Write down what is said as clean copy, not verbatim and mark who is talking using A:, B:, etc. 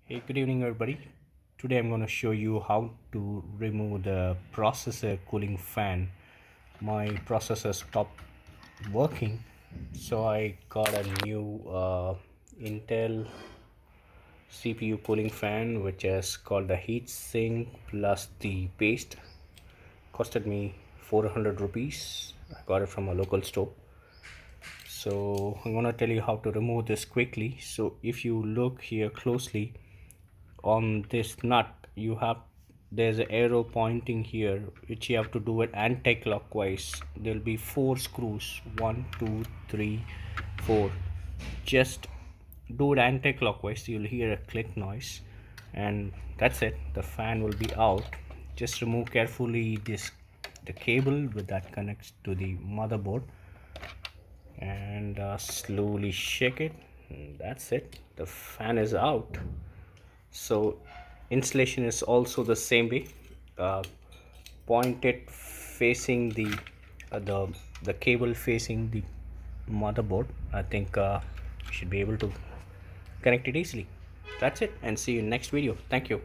A: Hey, good evening, everybody. Today I'm going to show you how to remove the processor cooling fan. My processor stopped working, so I got a new Intel CPU cooling fan, which is called the heat sink plus the paste. Costed me 400 rupees. I got it from a local store. So I'm going to tell you how to remove this quickly. So if you look here closely, on this nut there's an arrow pointing here, which you have to do it anti-clockwise. There'll be 4 screws, 1 2 3 4. Just do it anti-clockwise, you'll hear a click noise, and that's it. The fan will be out. Just remove carefully the cable with that connects to the motherboard, and slowly shake it, and that's it. The fan is out. So installation is also the same way. uh, Point it facing the cable facing the motherboard. I think you should be able to connect it easily. That's it, and see you in next video. Thank you.